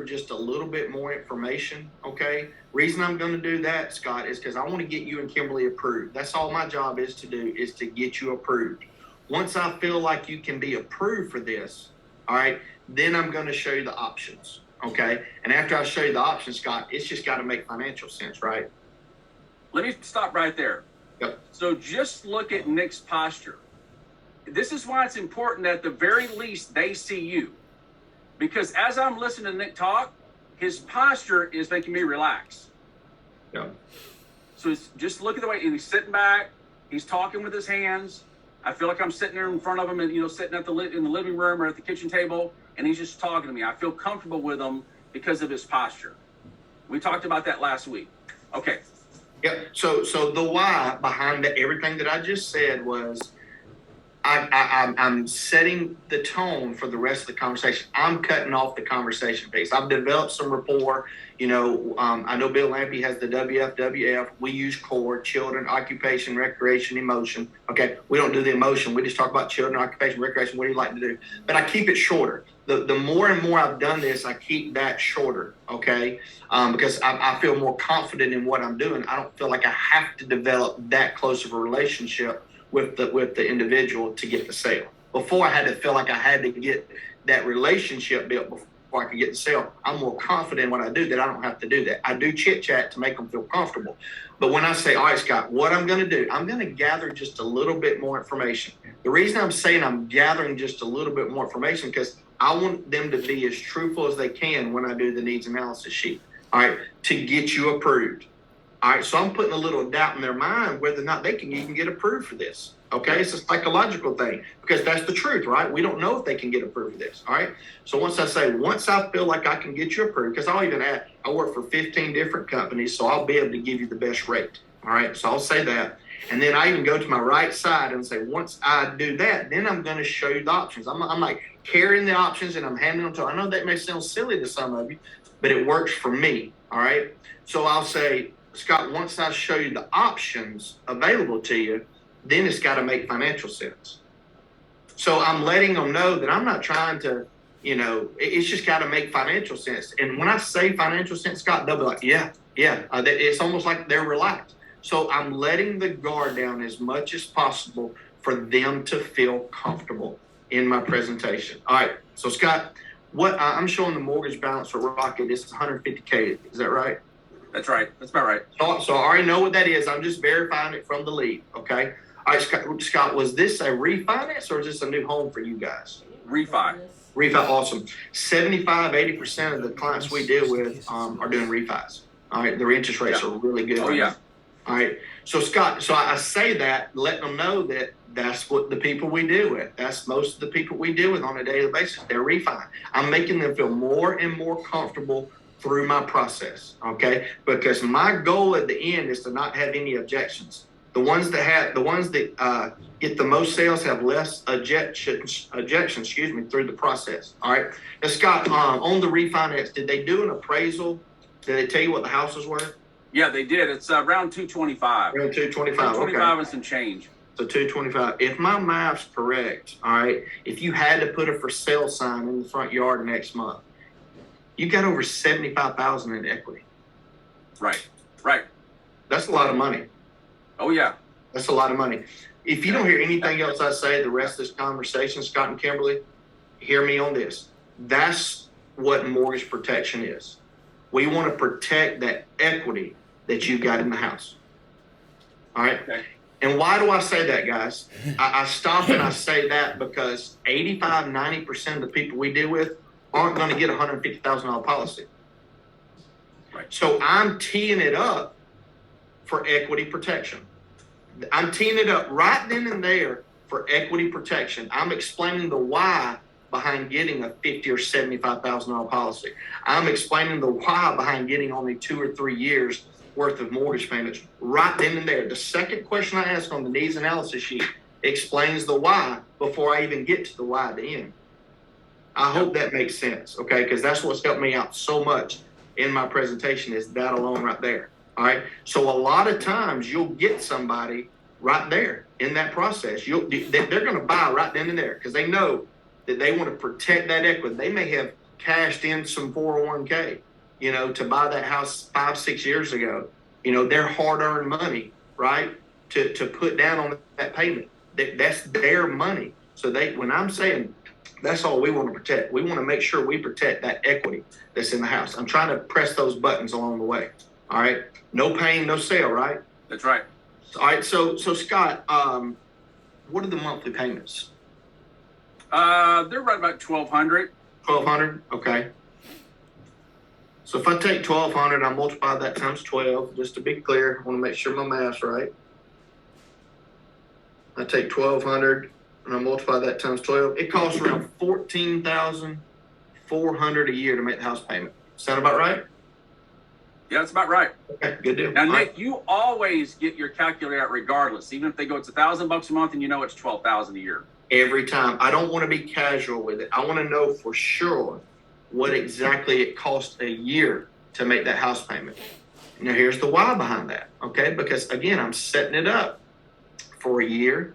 just a little bit more information, okay? Reason I'm going to do that, Scott, is because I want to get you and Kimberly approved. That's all my job is to do, is to get you approved. Once I feel like you can be approved for this, all right, then I'm going to show you the options, okay? And after I show you the options, Scott, it's just got to make financial sense, right? Let me stop right there. Yep. So just look at Nick's posture. This is why it's important that at the very least they see you. Because as I'm listening to Nick talk, his posture is making me relax. Yeah. So it's just look at the way he's sitting back. He's talking with his hands. I feel like I'm sitting there in front of him and, sitting in the living room or at the kitchen table, and he's just talking to me. I feel comfortable with him because of his posture. We talked about that last week. Okay. Yep. So the why behind everything that I just said was I'm setting the tone for the rest of the conversation. I'm cutting off the conversation piece. I've developed some rapport. I know Bill Lampy has the WFWF. We use CORE, children, occupation, recreation, emotion. Okay, we don't do the emotion. We just talk about children, occupation, recreation. What do you like to do? But I keep it shorter. The more and more I've done this, I keep that shorter, okay? Because I feel more confident in what I'm doing. I don't feel like I have to develop that close of a relationship with the individual to get the sale. Before, I had to feel like I had to get that relationship built before I could get the sale. I'm more confident in what I do that I don't have to do that. I do chit chat to make them feel comfortable. But when I say, all right, Scott, what I'm going to do, I'm going to gather just a little bit more information. The reason I'm saying I'm gathering just a little bit more information because I want them to be as truthful as they can when I do the needs analysis sheet, all right, to get you approved. All right, so I'm putting a little doubt in their mind whether or not they can even get approved for this. Okay, it's a psychological thing because that's the truth, right? We don't know if they can get approved for this. All right, so once I feel like I can get you approved, because I work for 15 different companies, so I'll be able to give you the best rate. All right, so I'll say that. And then I even go to my right side and say, once I do that, then I'm going to show you the options. I'm like carrying the options and I'm handing them to. I know that may sound silly to some of you, but it works for me. All right, so I'll say, Scott, once I show you the options available to you, then it's got to make financial sense. So I'm letting them know that I'm not trying to, it's just got to make financial sense. And when I say financial sense, Scott, they'll be like, yeah. It's almost like they're relaxed. So I'm letting the guard down as much as possible for them to feel comfortable in my presentation. All right. So, Scott, what I'm showing the mortgage balance for Rocket is $150K. Is that right? That's right. That's about right. So I already know what that is. I'm just verifying it from the lead. Okay. All right, Scott, was this a refinance or is this a new home for you guys? Refi. Awesome. 75-80% of the clients we deal with are doing refis. All right. Their interest rates are really good. Oh, yeah. All right. So, Scott, I say that, letting them know that that's what the people we deal with. That's most of the people we deal with on a daily basis. They're refi. I'm making them feel more and more comfortable through my process, okay? Because my goal at the end is to not have any objections. The ones that get the most sales have less objections, through the process. All right. Now, Scott, on the refinance, did they do an appraisal? Did they tell you what the house was worth? Yeah, they did. It's around 225. Around 225. 225 okay. And some change. So 225. If my math's correct, all right, if you had to put a for sale sign in the front yard next month, you got over $75,000 in equity. Right. That's a lot of money. Oh, yeah. That's a lot of money. If you don't hear anything else I say the rest of this conversation, Scott and Kimberly, hear me on this. That's what mortgage protection is. We want to protect that equity that you got in the house. All right? Okay. And why do I say that, guys? I stop and I say that because 85-90% of the people we deal with aren't going to get a $150,000 policy. Right. So I'm teeing it up for equity protection. I'm teeing it up right then and there for equity protection. I'm explaining the why behind getting a $50,000 or $75,000 policy. I'm explaining the why behind getting only 2 or 3 years worth of mortgage payments right then and there. The second question I ask on the needs analysis sheet explains the why before I even get to the why at the end. I hope that makes sense, okay? Because that's what's helped me out so much in my presentation is that alone right there, all right? So a lot of times you'll get somebody right there in that process. They're going to buy right then and there because they know that they want to protect that equity. They may have cashed in some 401k, to buy that house 5-6 years ago. Their hard-earned money, right, to put down on that payment. That's their money. So when I'm saying that's all we want to protect, we want to make sure we protect that equity that's in the house. I'm trying to press those buttons along the way. All right. No pain, no sale, right? That's right. All right. So Scott, what are the monthly payments? They're right about $1,200. $1,200. Okay. So if I take 1,200, I multiply that times 12, just to be clear. I want to make sure my math's right. I take 1,200 and I multiply that times 12. It costs around $14,400 a year to make the house payment. Sound about right? Yeah, that's about right. Okay, good deal. Now, Nick, you always get your calculator out regardless. Even if they go, it's $1,000 a month, and it's $12,000 a year. Every time. I don't want to be casual with it. I want to know for sure what exactly it costs a year to make that house payment. Now, here's the why behind that. Okay, because again, I'm setting it up for a year,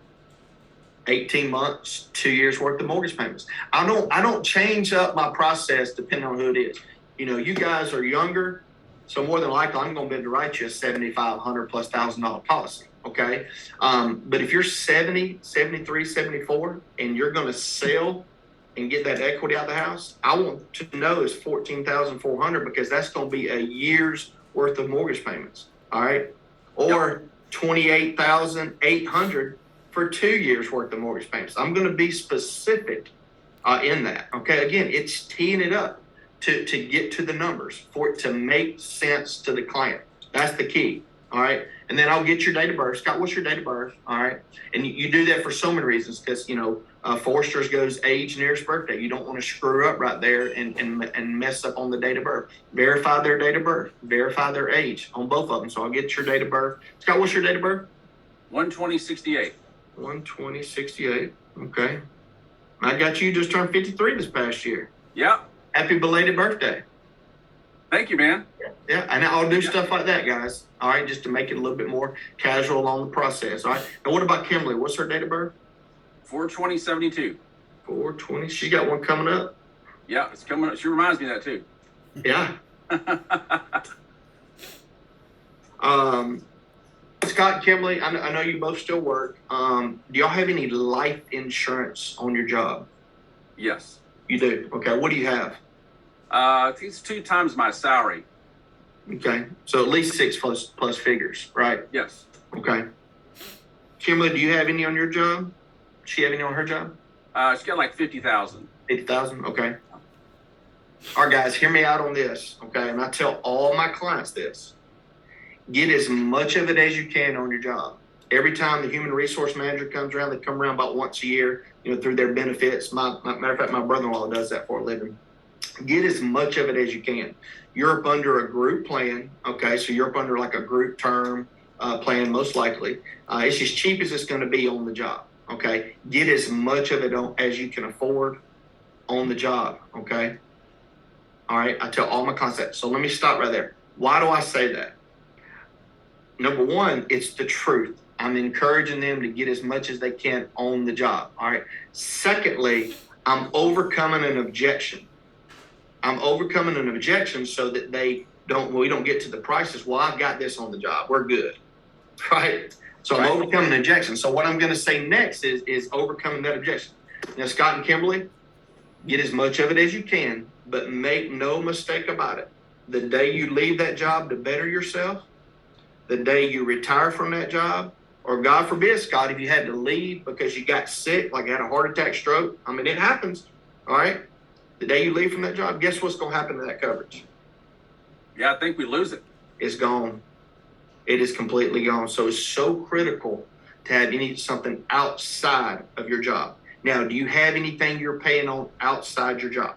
18 months, 2 years worth of mortgage payments. I don't change up my process depending on who it is. You guys are younger, so more than likely I'm going to be able to write you a $7,500 plus $1,000 policy. Okay. But if you're 70, 73, 74, and you're going to sell and get that equity out of the house, I want to know it's $14,400 because that's going to be a year's worth of mortgage payments. All right. Or $28,800 for 2 years worth of mortgage payments. I'm going to be specific in that. Okay. Again, it's teeing it up to get to the numbers for it to make sense to the client. That's the key. All right. And then I'll get your date of birth. Scott, what's your date of birth? All right. And you do that for so many reasons because, Forrester's goes age nearest birthday. You don't want to screw up right there and mess up on the date of birth. Verify their date of birth. Verify their age on both of them. So I'll get your date of birth. Scott, what's your date of birth? 1/20/68. 1/20/68. Okay. I got you just turned 53 this past year. Yeah. Happy belated birthday. Thank you, man. Yeah, and I'll do stuff like that, guys. All right, just to make it a little bit more casual along the process. All right. Now, what about Kimberly? What's her date of birth? 4/20/72. 4/20. She got one coming up. Yeah, it's coming up. She reminds me of that too. Yeah. Scott and Kimberly, I know you both still work. Do y'all have any life insurance on your job? Yes. You do? Okay. What do you have? I think it's 2 times my salary. Okay. So at least 6 plus figures, right? Yes. Okay. Kimberly, do you have any on your job? Does she have any on her job? She's got like 50,000. 50,000? Okay. All right, guys, hear me out on this, okay? And I tell all my clients this. Get as much of it as you can on your job. Every time the human resource manager comes around, they come around about once a year, through their benefits. Matter of fact, my brother-in-law does that for a living. Get as much of it as you can. You're up under a group plan, okay? So you're up under like a group term plan, most likely. It's as cheap as it's going to be on the job, okay? Get as much of it as you can afford on the job, okay? All right, I tell all my clients. So let me stop right there. Why do I say that? Number one, it's the truth. I'm encouraging them to get as much as they can on the job. All right. Secondly, I'm overcoming an objection. I'm overcoming an objection so that we don't get to the prices. Well, I've got this on the job. We're good. Right. So I'm overcoming an objection. So what I'm going to say next is overcoming that objection. Now, Scott and Kimberly, get as much of it as you can, but make no mistake about it. The day you leave that job to better yourself, the day you retire from that job, or God forbid, Scott, if you had to leave because you got sick, like you had a heart attack, stroke, I mean, it happens, all right? The day you leave from that job, guess what's going to happen to that coverage? Yeah, I think we lose it. It's gone. It is completely gone. So it's so critical to have something outside of your job. Now, do you have anything you're paying on outside your job?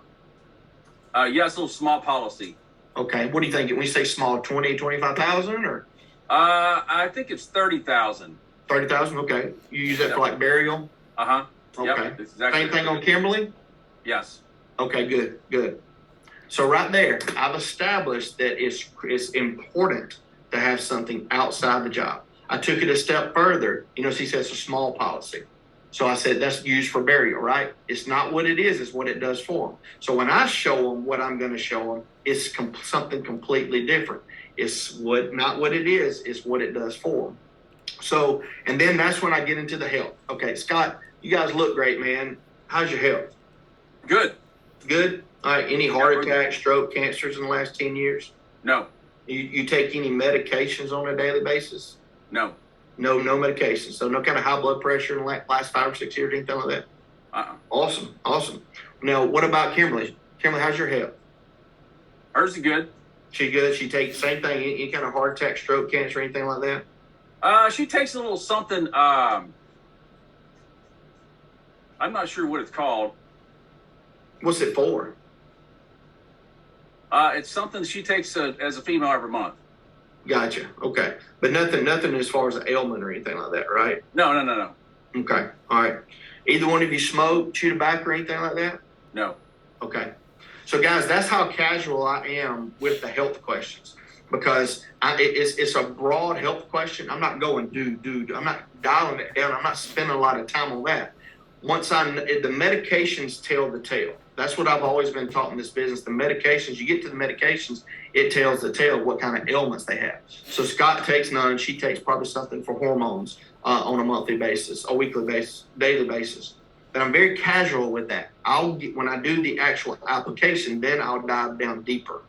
Yes, a little small policy. Okay, what do you think? When you say small, 20, 25,000 or? I think it's 30,000. 30,000. Okay, you use that for like burial. Okay. Yep, exactly. Same thing on Kimberly. Yes. Okay, good. So right there, I've established that it's important to have something outside the job. I took it a step further. She says it's a small policy. So I said, that's used for burial, right? It's not what it is, it's what it does for them. So when I show them what I'm going to show them, it's something completely different. It's not what it is, it's what it does for them. So, and then that's when I get into the health. Okay, Scott, you guys look great, man. How's your health? Good. Good? All right, any heart attack, stroke, cancers in the last 10 years? No. You take any medications on a daily basis? No. No medications. So no kind of high blood pressure in the last 5 or 6 years, anything like that? Awesome. Now, what about Kimberly? Kimberly, how's your health? Hers is good. She good? She takes the same thing, any kind of heart attack, stroke, cancer, anything like that? She takes a little something, I'm not sure what it's called. What's it for? It's something she takes as a female every month. Gotcha. Okay. But nothing as far as an ailment or anything like that, right? No. Okay. All right. Either one of you smoke, chew tobacco or anything like that? No. Okay. So guys, that's how casual I am with the health questions, because it's a broad health question. I'm not going do. I'm not dialing it down. I'm not spending a lot of time on that. The medications tell the tale. That's what I've always been taught in this business. The medications, you get to the medications, it tells the tale of what kind of ailments they have. So Scott takes none. She takes probably something for hormones on a monthly basis, a weekly basis, daily basis. But I'm very casual with that. When I do the actual application, then I'll dive down deeper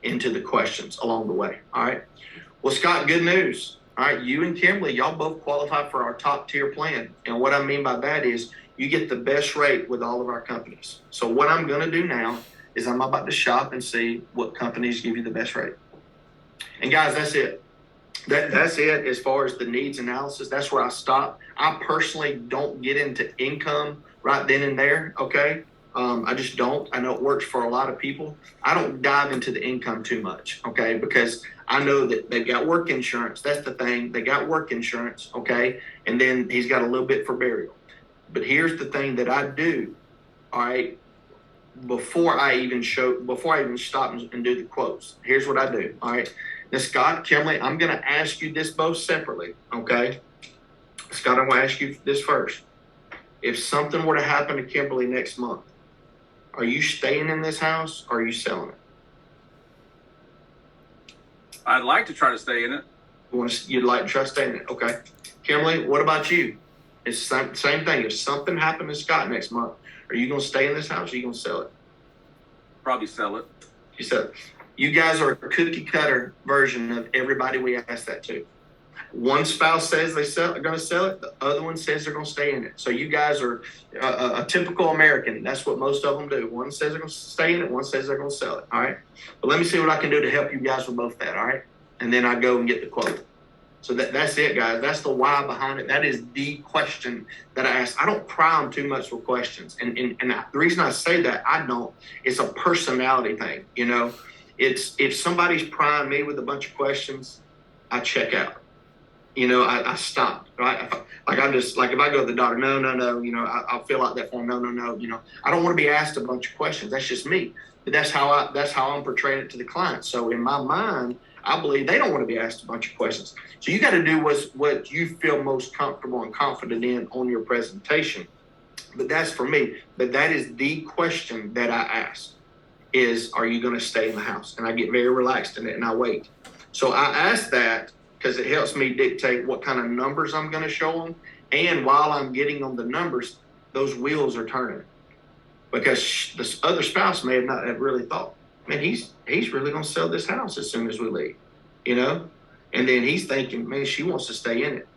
into the questions along the way. All right. Well, Scott, good news. All right. You and Kimberly, y'all both qualify for our top tier plan. And what I mean by that is you get the best rate with all of our companies. So what I'm going to do now is I'm about to shop and see what companies give you the best rate. And guys, that's it. That's it as far as the needs analysis. That's where I stop. I personally don't get into income right then and there, okay? I just don't. I know it works for a lot of people. I don't dive into the income too much, okay? Because I know that they've got work insurance. That's the thing. They got work insurance, okay? And then he's got a little bit for burial. But here's the thing that I do, all right, before I even stop and do the quotes. Here's what I do, all right? Now, Scott, Kimberly, I'm going to ask you this both separately, okay? Scott, I'm going to ask you this first. If something were to happen to Kimberly next month, are you staying in this house or are you selling it? I'd like to try to stay in it. You'd like to try to stay in it, okay? Kimberly, what about you? It's the same thing. If something happened to Scott next month, are you going to stay in this house or are you going to sell it? Probably sell it. You said, you guys are a cookie cutter version of everybody we ask that to. One spouse says are going to sell it. The other one says they're going to stay in it. So you guys are a typical American. That's what most of them do. One says they're going to stay in it. One says they're going to sell it. All right. But let me see what I can do to help you guys with both that. All right. And then I go and get the quote. So that's it, guys. That's the why behind it. That is the question that I ask. I don't pry them too much with questions. And the reason I say that, it's a personality thing. You know, it's if somebody's prying me with a bunch of questions, I check out. You know, I stop, right? If I go to the doctor, no, you know, I'll feel like that for them. No, you know, I don't want to be asked a bunch of questions. That's just me. But that's how I'm portraying it to the client. So in my mind, I believe they don't want to be asked a bunch of questions. So you got to do what you feel most comfortable and confident in on your presentation. But that's for me. But that is the question that I ask is, are you going to stay in the house? And I get very relaxed in it and I wait. So I ask that because it helps me dictate what kind of numbers I'm going to show them. And while I'm getting them the numbers, those wheels are turning. Because this other spouse may not have really thought, man, he's really going to sell this house as soon as we leave, you know? And then he's thinking, man, she wants to stay in it.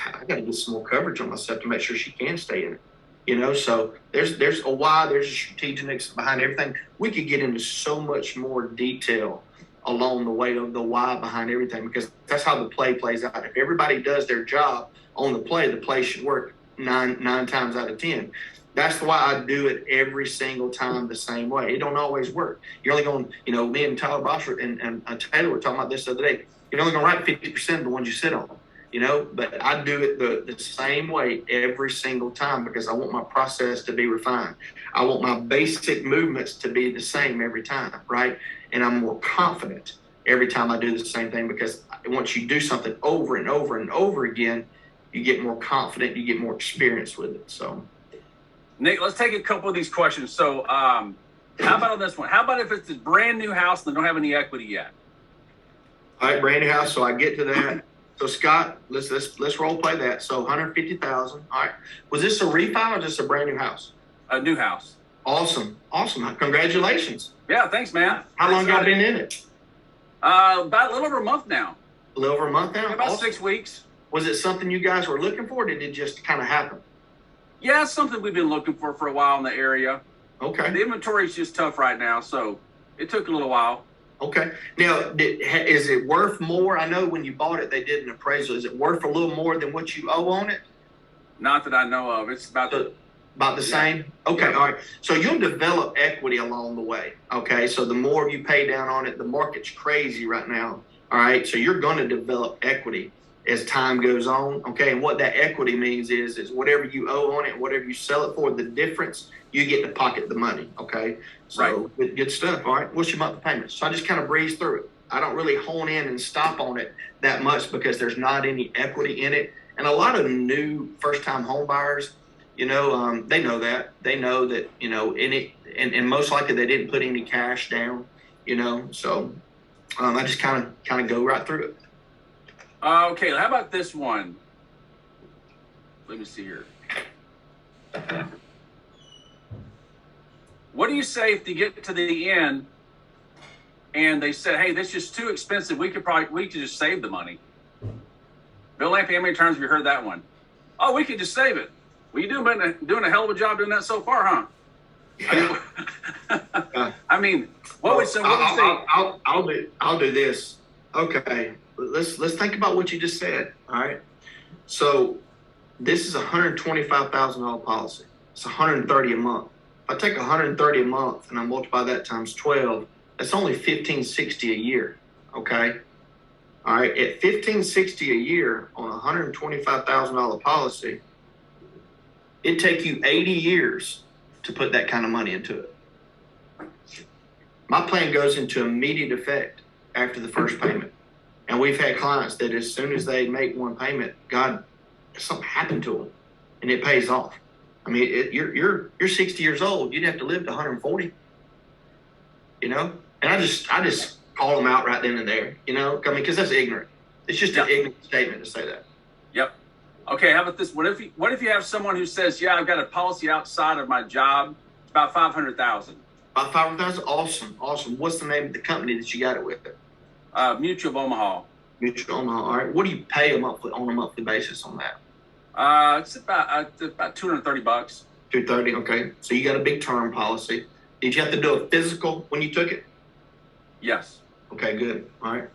I got to get some more coverage on myself to make sure she can stay in it, you know? So there's a why, there's a strategic behind everything. We could get into so much more detail along the way of the why behind everything, because that's how the play plays out. If everybody does their job on the play should work nine times out of 10. That's why I do it every single time the same way. It don't always work. You're only going, you know, me and Tyler Bosher and Taylor were talking about this the other day. You're only going to write 50% of the ones you sit on, you know, but I do it the same way every single time because I want my process to be refined. I want my basic movements to be the same every time, right? And I'm more confident every time I do the same thing because once you do something over and over and over again, you get more confident, you get more experience with it. So, Nick, let's take a couple of these questions. So, how about on this one? How about if it's a brand new house and they don't have any equity yet? All right, brand new house. So I get to that. So Scott, let's role play that. So 150,000. All right. Was this a refi or just a brand new house? A new house. Awesome. Congratulations. Yeah, thanks, man. How long y'all been in it? About a little over a month now. A little over a month now? About 6 weeks. Was it something you guys were looking for, or did it just kind of happen? Yeah, it's something we've been looking for a while in the area. Okay. The inventory is just tough right now, so it took a little while. Okay. Now, is it worth more? I know when you bought it, they did an appraisal. Is it worth a little more than what you owe on it? Not that I know of. It's about the same? Okay, yeah. all right. So you'll develop equity along the way, okay? So the more you pay down on it, the market's crazy right now, all right? So you're going to develop equity as time goes on, okay? And what that equity means is whatever you owe on it, whatever you sell it for, the difference, you get to pocket the money, okay? So good stuff, all right? What's your monthly payments? So I just kind of breeze through it. I don't really hone in and stop on it that much because there's not any equity in it. And a lot of new first-time home buyers, they know that. They know that, and most likely they didn't put any cash down, So I just kind of go right through it. Okay, how about this one? Let me see here. What do you say if they get to the end and they said, "Hey, this is just too expensive. We could just save the money." Bill Lampy, how many times have you heard that one? Oh, we could just save it. Well, you've been doing a hell of a job doing that so far, huh? Yeah. I mean, what would you say? I'll do this. Okay, let's think about what you just said. All right. So this is a $125,000 policy. It's $130 a month. If I take $130 a month and I multiply that times 12, that's only $1,560 a year. Okay. All right. At $1,560 a year on a $125,000 policy, it'd take you 80 years to put that kind of money into it. My plan goes into immediate effect after the first payment. And we've had clients that as soon as they make one payment, God, something happened to them and it pays off. I mean, you're 60 years old. You'd have to live to 140, And I just call them out right then and there, because that's ignorant. It's just an ignorant statement to say that. Yep. Okay, how about this? What if you have someone who says, "Yeah, I've got a policy outside of my job. It's about $500,000." About $500,000. Awesome. What's the name of the company that you got it with? Mutual of Omaha. Mutual Omaha. All right. What do you pay on a monthly basis on that? It's about $230. $230. Okay. So you got a big term policy. Did you have to do a physical when you took it? Yes. Okay. Good. All right.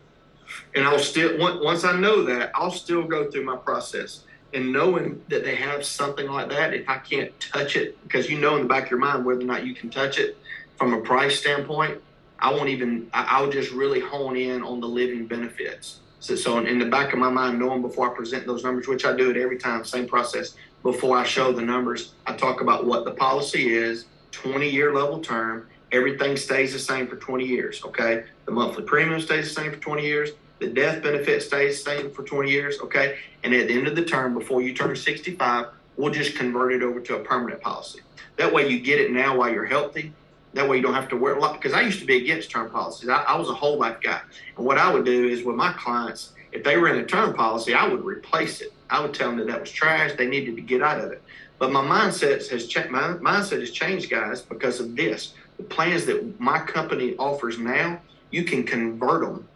And I'll still once I know that, I'll still go through my process. And knowing that they have something like that, if I can't touch it, because in the back of your mind whether or not you can touch it from a price standpoint, I'll just really hone in on the living benefits. So in the back of my mind, knowing before I present those numbers, which I do it every time, same process, before I show the numbers, I talk about what the policy is, 20-year level term, everything stays the same for 20 years, okay? The monthly premium stays the same for 20 years. The death benefit stays the same for 20 years, okay? And at the end of the term, before you turn 65, we'll just convert it over to a permanent policy. That way you get it now while you're healthy. That way you don't have to worry a lot. Because I used to be against term policies. I was a whole life guy. And what I would do is with my clients, if they were in a term policy, I would replace it. I would tell them that was trash. They needed to get out of it. But my mindset has changed, guys, because of this. The plans that my company offers now, you can convert them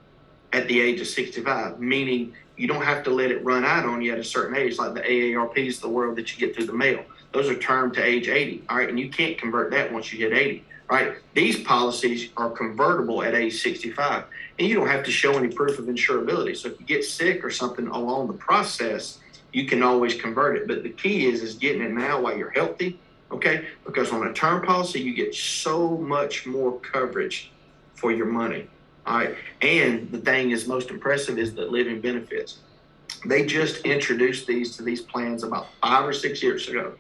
at the age of 65, meaning you don't have to let it run out on you at a certain age, like the AARPs of the world that you get through the mail. Those are termed to age 80, all right? And you can't convert that once you hit 80, right? These policies are convertible at age 65, and you don't have to show any proof of insurability. So if you get sick or something along the process, you can always convert it. But the key is getting it now while you're healthy, okay? Because on a term policy, you get so much more coverage for your money. All right. And the thing is most impressive is the living benefits. They just introduced these plans about 5 or 6 years ago,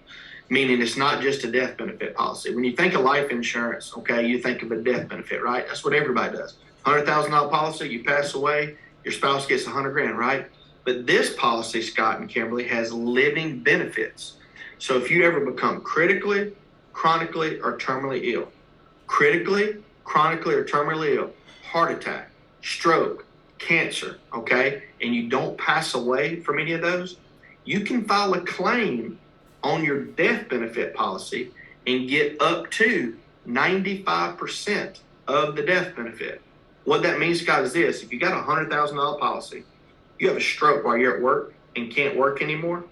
meaning it's not just a death benefit policy. When you think of life insurance, okay, you think of a death benefit, right? That's what everybody does. $100,000 policy, you pass away, your spouse gets $100,000, right? But this policy, Scott and Kimberly, has living benefits. So if you ever become critically, chronically, or terminally ill, heart attack, stroke, cancer, okay, and you don't pass away from any of those, you can file a claim on your death benefit policy and get up to 95% of the death benefit. What that means, Scott, is this: if you got a $100,000 policy, you have a stroke while you're at work and can't work anymore,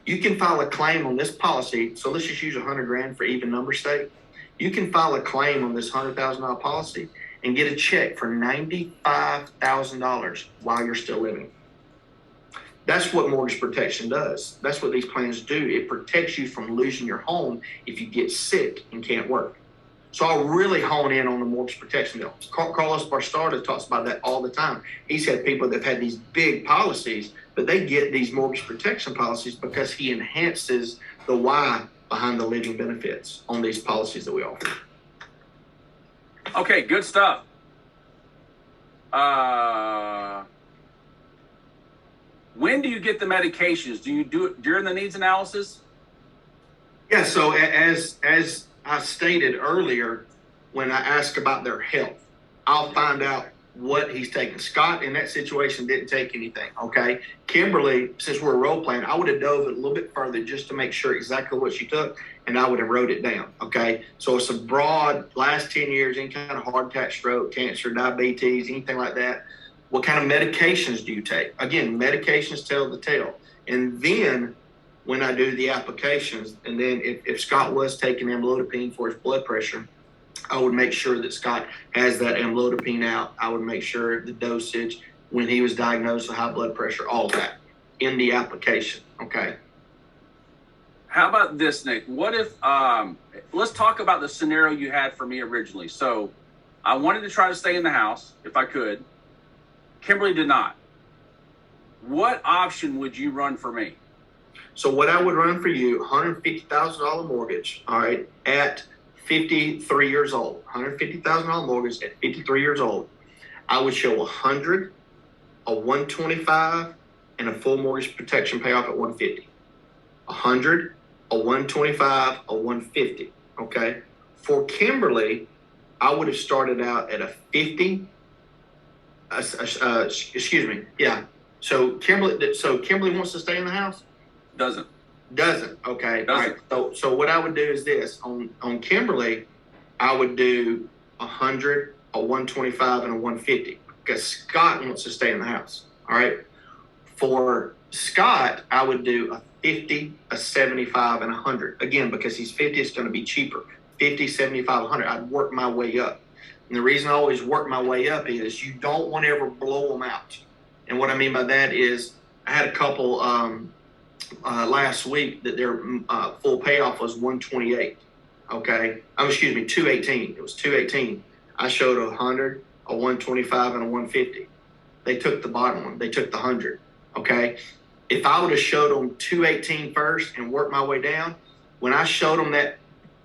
you can file a claim on this policy. So let's just use $100,000 for even number's sake. You can file a claim on this $100,000 policy and get a check for $95,000 while you're still living. That's what mortgage protection does. That's what these plans do. It protects you from losing your home if you get sick and can't work. So I'll really hone in on the mortgage protection deal. Carlos Barstarda talks about that all the time. He's had people that have had these big policies, but they get these mortgage protection policies because he enhances the why behind the living benefits on these policies that we offer. Okay, good stuff. When do you get the medications? Do you do it during the needs analysis? Yeah, so as I stated earlier, when I ask about their health, I'll find out what he's taking. Scott, in that situation, didn't take anything, okay? Kimberly, since we're role playing, I would have dove it a little bit further just to make sure exactly what she took, and I would have wrote it down, okay? So it's a broad, last 10 years, any kind of heart attack, stroke, cancer, diabetes, anything like that. What kind of medications do you take? Again, medications tell the tale. And then when I do the applications, and then if Scott was taking amlodipine for his blood pressure, I would make sure that Scott has that amlodipine out. I would make sure the dosage, when he was diagnosed with high blood pressure, all that in the application, okay? How about this, Nick? What if, let's talk about the scenario you had for me originally. So I wanted to try to stay in the house if I could. Kimberly did not. What option would you run for me? So what I would run for you, $150,000 mortgage, all right, at 53 years old, $150,000 mortgage at 53 years old. I would show 100, a 125, and a full mortgage protection payoff at 150. 100, a 125, a 150, okay? For Kimberly, I would have started out at a 50, So Kimberly wants to stay in the house? Doesn't. Okay. Doesn't. All right. So what I would do is this. On Kimberly, I would do 100, a 125, and a 150 because Scott wants to stay in the house. All right. For Scott, I would do a 50, a 75, and 100. Again, because he's 50, it's going to be cheaper. 50, 75, 100. I'd work my way up. And the reason I always work my way up is you don't want to ever blow them out. And what I mean by that is I had a couple last week that their full payoff was 128. Okay. 218. It was 218. I showed 100, a 125, and a 150. They took the bottom one. They took the 100. Okay. If I would have showed them 218 first and worked my way down, when I showed them that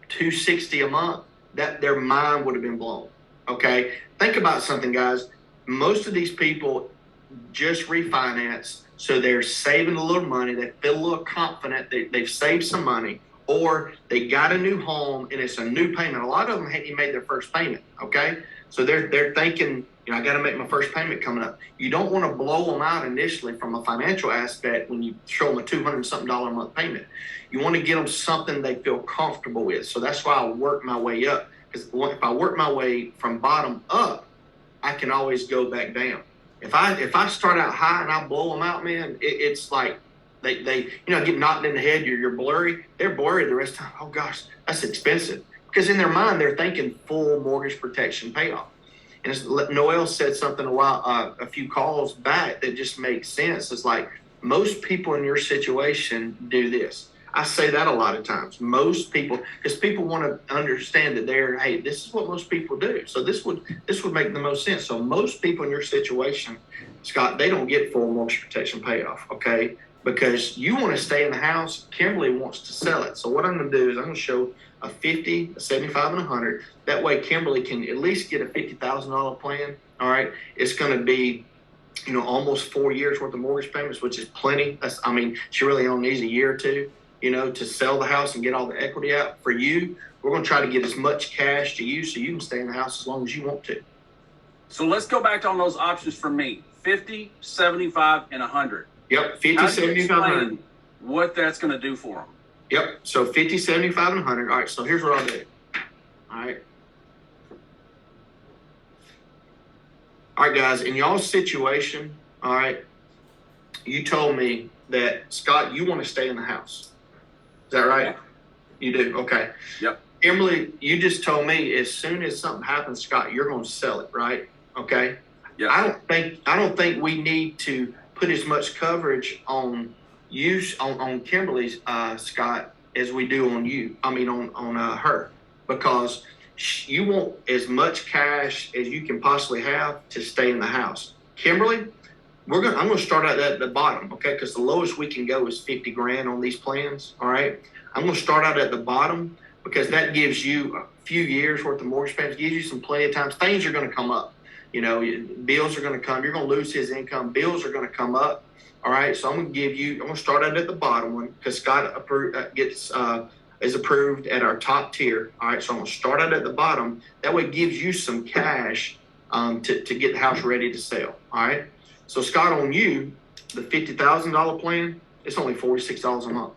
260 a month, that their mind would have been blown. Okay. Think about something, guys. Most of these people just refinance, so they're saving a little money. They feel a little confident. They've saved some money, or they got a new home and it's a new payment. A lot of them hadn't even made their first payment. Okay. So they're thinking, I got to make my first payment coming up. You don't want to blow them out initially from a financial aspect when you show them a $200-something a month payment. You want to get them something they feel comfortable with. So that's why I work my way up. Because if I work my way from bottom up, I can always go back down. If I start out high and I blow them out, man, it's like they get knocked in the head. You're blurry. They're blurry the rest of the time. Oh gosh, that's expensive. Because in their mind, they're thinking full mortgage protection payoff. And as Noel said something a few calls back that just makes sense. It's like most people in your situation do this. I say that a lot of times. Most people, because people want to understand that hey, this is what most people do. So this would make the most sense. So most people in your situation, Scott, they don't get full mortgage protection payoff, okay? Because you want to stay in the house. Kimberly wants to sell it. So what I'm going to do is I'm going to show a 50, a 75, and 100. That way Kimberly can at least get a $50,000 plan, all right? It's going to be almost 4 years worth of mortgage payments, which is plenty. She really only needs a year or two, to sell the house and get all the equity out. For you, we're going to try to get as much cash to you so you can stay in the house as long as you want to. So let's go back on those options for me: 50, 75, and 100. Yep, 50, 75, 100. What that's going to do for them. Yep, so 50, 75, and 100. All right, so here's what I'll do. All right. All right, guys, in y'all's situation, all right, you told me that, Scott, you want to stay in the house. Is that right? Yeah. You do? Okay. Yep. Emily, you just told me as soon as something happens, Scott, you're going to sell it, right? Okay. Yeah. I don't think we need to put as much coverage on you, on Kimberly's, Scott, as we do on you. On her, because you want as much cash as you can possibly have to stay in the house. Kimberly, I'm going to start out at the bottom, okay? Because the lowest we can go is 50 grand on these plans. All right. I'm going to start out at the bottom because that gives you a few years worth of mortgage payments, gives you some plenty of times. Things are going to come up. Bills are going to come. You're going to lose his income. Bills are going to come up. All right. So I'm going to start out at the bottom one because Scott is approved at our top tier. All right. So I'm going to start out at the bottom. That way it gives you some cash to get the house ready to sell. All right. So Scott, on you, the $50,000 plan, it's only $46 a month.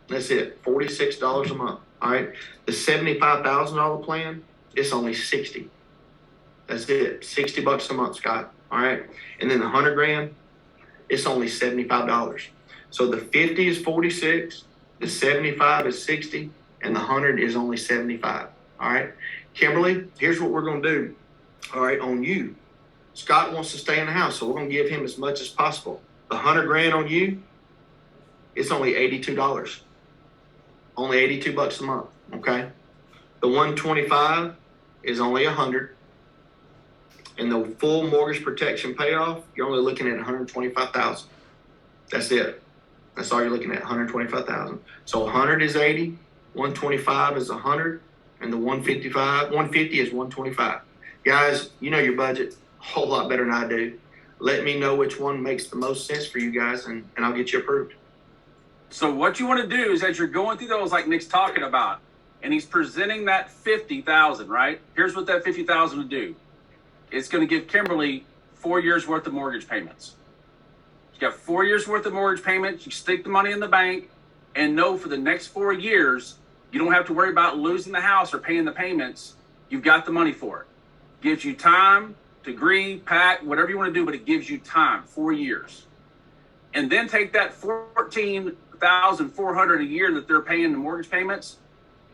That's it, $46 a month. All right. The $75,000 plan, it's only $60. That's it, $60 a month, Scott. All right. And then the 100 grand, it's only $75. So the 50 is 46, the 75 is 60, and the 100 is only 75. All right. Kimberly, here's what we're going to do. All right, on you, Scott wants to stay in the house, so we're going to give him as much as possible. The 100 grand on you, it's only $82. Only $82 a month, okay? The 125 is only 100. And the full mortgage protection payoff, you're only looking at 125,000. That's it. That's all you're looking at, 125,000. So 100 is 80, 125 is 100, and the 150 is 125. Guys, you know your budget a whole lot better than I do. Let me know which one makes the most sense for you guys, and I'll get you approved. So what you want to do is, as you're going through those, like Nick's talking about, and he's presenting that 50,000, right? Here's what that 50,000 would do. It's going to give Kimberly 4 years worth of mortgage payments. You got 4 years worth of mortgage payments. You stick the money in the bank and know for the next 4 years, you don't have to worry about losing the house or paying the payments. You've got the money for it. Gives you time to grieve, pack, whatever you want to do, but it gives you time, 4 years. And then take that $14,400 a year that they're paying the mortgage payments,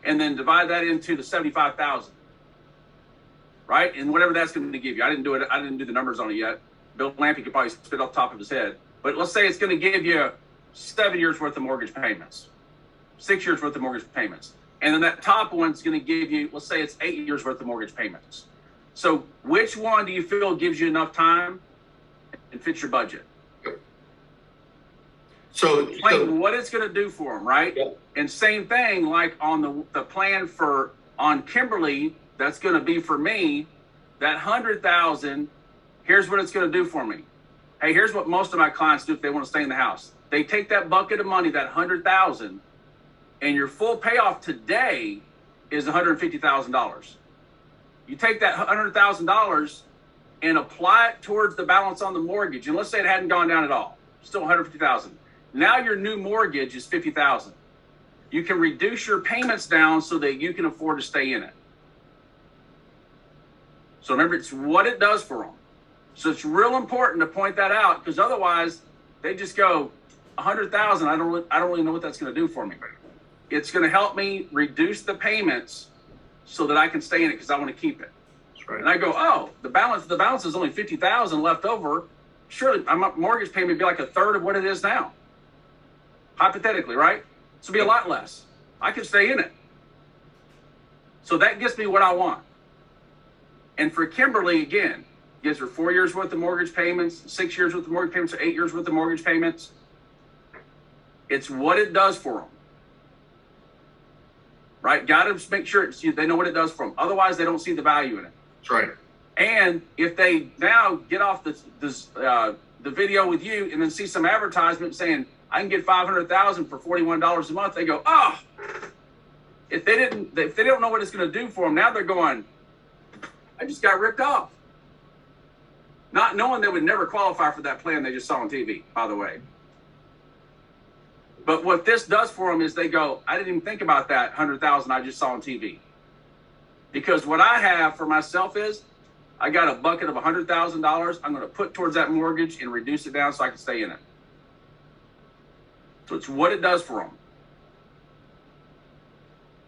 and then divide that into the $75,000, right? And whatever that's going to give you. I didn't do the numbers on it yet. Bill Lampy could probably spit off the top of his head. But let's say it's going to give you 7 years worth of mortgage payments, 6 years worth of mortgage payments. And then that top one's going to give you, let's say it's 8 years worth of mortgage payments. So which one do you feel gives you enough time and fits your budget? So explain what it's going to do for them, right? Yep. And same thing, like on the plan on Kimberly, that's going to be for me, that 100,000. Here's what it's going to do for me. Hey, here's what most of my clients do if they want to stay in the house. They take that bucket of money, that 100,000, and your full payoff today is $150,000. You take that $100,000 and apply it towards the balance on the mortgage, and let's say it hadn't gone down at all, still $150,000. Now your new mortgage is $50,000. You can reduce your payments down so that you can afford to stay in it. So remember, it's what it does for them. So it's real important to point that out, because otherwise they just go, 100,000. I don't really know what that's going to do for me. It's going to help me reduce the payments so that I can stay in it because I want to keep it. That's right. And I go, oh, the balance is only 50,000 left over. Surely my mortgage payment would be like a third of what it is now. Hypothetically, right? So it'd be a lot less. I could stay in it. So that gives me what I want. And for Kimberly, again, gives her 4 years worth of mortgage payments, 6 years worth of mortgage payments, or 8 years worth of mortgage payments. It's what it does for them. Right? Got to make sure they know what it does for them. Otherwise, they don't see the value in it. That's right. And if they now get off this the video with you and then see some advertisement saying I can get $500,000 for $41 a month, they go, oh. If they don't know what it's going to do for them, now they're going, I just got ripped off. Not knowing they would never qualify for that plan they just saw on TV, by the way. But what this does for them is they go, I didn't even think about that 100,000 I just saw on TV. Because what I have for myself is, I got a bucket of $100,000 I'm going to put towards that mortgage and reduce it down so I can stay in it. So it's what it does for them.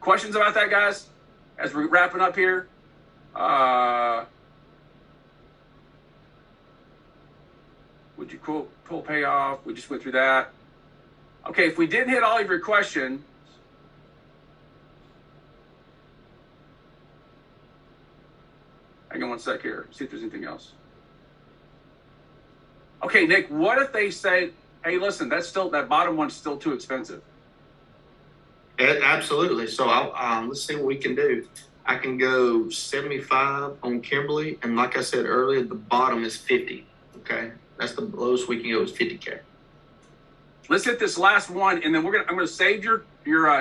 Questions about that, guys? As we're wrapping up here. Would you quote full payoff? We just went through that. Okay, if we didn't hit all of your questions, hang on one sec here. See if there's anything else. Okay, Nick, what if they say, hey, listen, that bottom one's still too expensive? Absolutely. So let's see what we can do. I can go 75 on Kimberly, and like I said earlier, the bottom is 50. Okay, that's the lowest we can go is 50K. Let's hit this last one, and then I'm gonna save your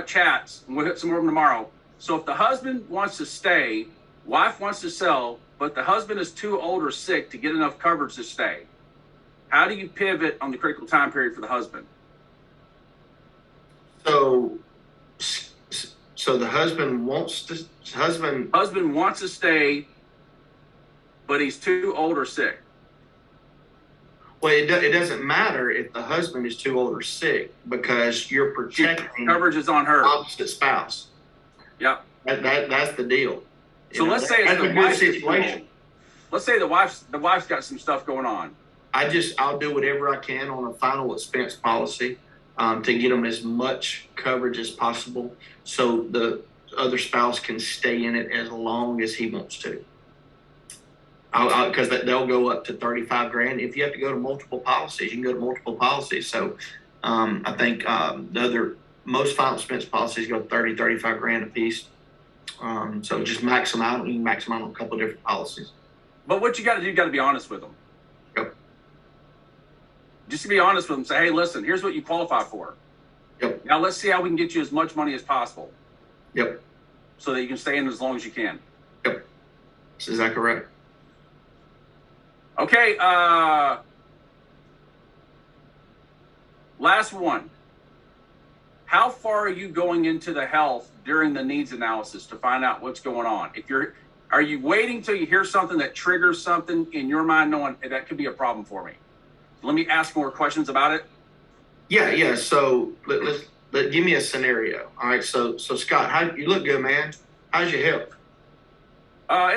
chats, and we'll hit some more of them tomorrow. So if the husband wants to stay, wife wants to sell, but the husband is too old or sick to get enough coverage to stay, how do you pivot on the critical time period for the husband? So the husband wants to stay, but he's too old or sick. Well, it doesn't matter if the husband is too old or sick because you're protecting coverage is on her opposite spouse. Yep. That's the deal. So let's say it's the wife's situation. Let's say the wife's got some stuff going on. I'll do whatever I can on a final expense policy to get them as much coverage as possible so the other spouse can stay in it as long as he wants to. Because they'll go up to 35 grand. If you have to go to multiple policies, you can go to multiple policies. So I think most final expense policies go 30, 35 grand a piece. So just max them out. You can max them out on a couple of different policies. But what you got to do, you got to be honest with them. Yep. Just to be honest with them, say, hey, listen, here's what you qualify for. Yep. Now let's see how we can get you as much money as possible. Yep. So that you can stay in as long as you can. Yep. That's exactly right. Okay, last one. How far are you going into the health during the needs analysis to find out what's going on? Are you waiting till you hear something that triggers something in your mind knowing hey, that could be a problem for me? Let me ask more questions about it. Yeah. So give me a scenario. All right. So Scott, you look good, man. How's your health?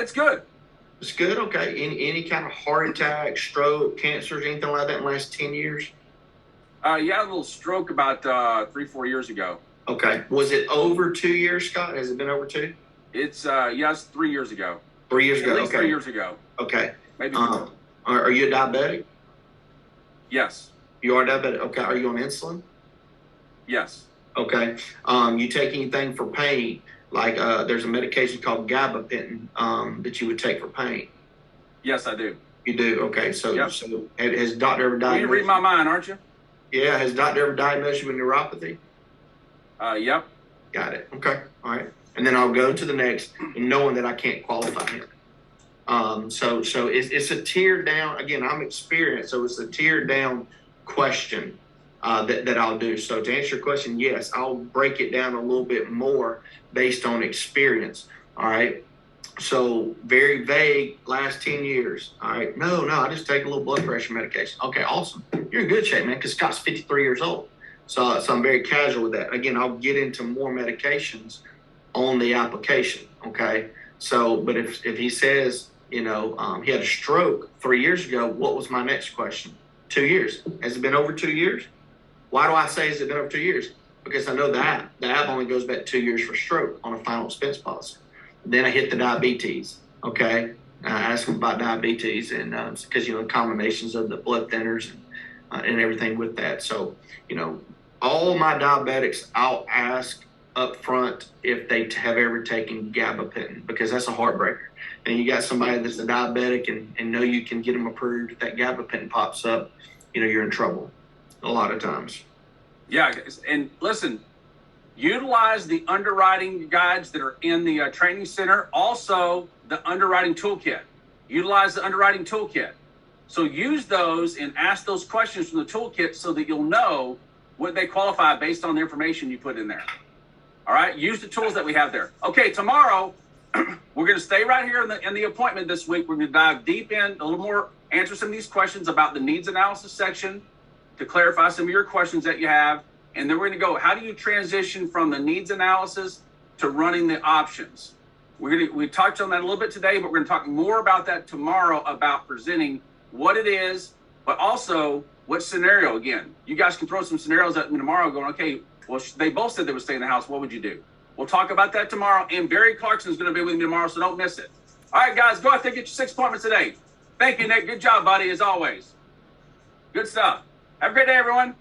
It's good. It's good. Okay. Any kind of heart attack, stroke, cancers, anything like that in the last 10 years? Yeah, a little stroke about 3-4 years ago. Okay. Was it over 2 years, Scott? Has it been over 2? It's 3 years ago. 3 years ago. At least okay. 3 years ago. Okay. Maybe. Are you a diabetic? Yes. You are diabetic. Okay. Are you on insulin? Yes. Okay. You take anything for pain? Like there's a medication called gabapentin that you would take for pain. Yes, I do. You do? Okay. So, yep. So has doctor ever diagnosed? You read my mind, aren't you? Yeah. Has doctor ever diagnosed you with neuropathy? Yep. Got it. Okay. All right. And then I'll go to the next, knowing that I can't qualify him. So it's a tier down. Again, I'm experienced, so it's a tier down question that I'll do. So to answer your question, yes, I'll break it down a little bit more based on experience. All right. So very vague, last 10 years. All right. No, I just take a little blood pressure medication. Okay, awesome. You're in good shape, man, because Scott's 53 years old. So I'm very casual with that. Again, I'll get into more medications on the application. Okay. So, but if he says, he had a stroke 3 years ago, what was my next question? 2 years. Has it been over 2 years? Why do I say has it been over 2 years? Because I know the app only goes back 2 years for stroke on a final expense policy. Then I hit the diabetes. Okay. I ask them about diabetes and because, combinations of the blood thinners and everything with that. So, all my diabetics, I'll ask up front if they have ever taken gabapentin, because that's a heartbreaker. And you got somebody that's a diabetic and know you can get them approved if that gabapentin pops up. you're in trouble a lot of times. Yeah, and listen, utilize the underwriting guides that are in the training center. Also, the underwriting toolkit. Utilize the underwriting toolkit. So use those and ask those questions from the toolkit so that you'll know what they qualify based on the information you put in there. All right, use the tools that we have there. Okay, tomorrow we're going to stay right here in the appointment this week. We're going to dive deep in a little more, answer some of these questions about the needs analysis section to clarify some of your questions that you have. And then we're going to go, how do you transition from the needs analysis to running the options? We touched on that a little bit today, but we're going to talk more about that tomorrow, about presenting what it is, but also what scenario. Again, you guys can throw some scenarios at me tomorrow going, okay, well, they both said they would stay in the house. What would you do? We'll talk about that tomorrow. And Barry Clarkson is going to be with me tomorrow, so don't miss it. All right, guys, go out there and get your 6 appointments today. Thank you, Nick. Good job, buddy, as always. Good stuff. Have a great day, everyone.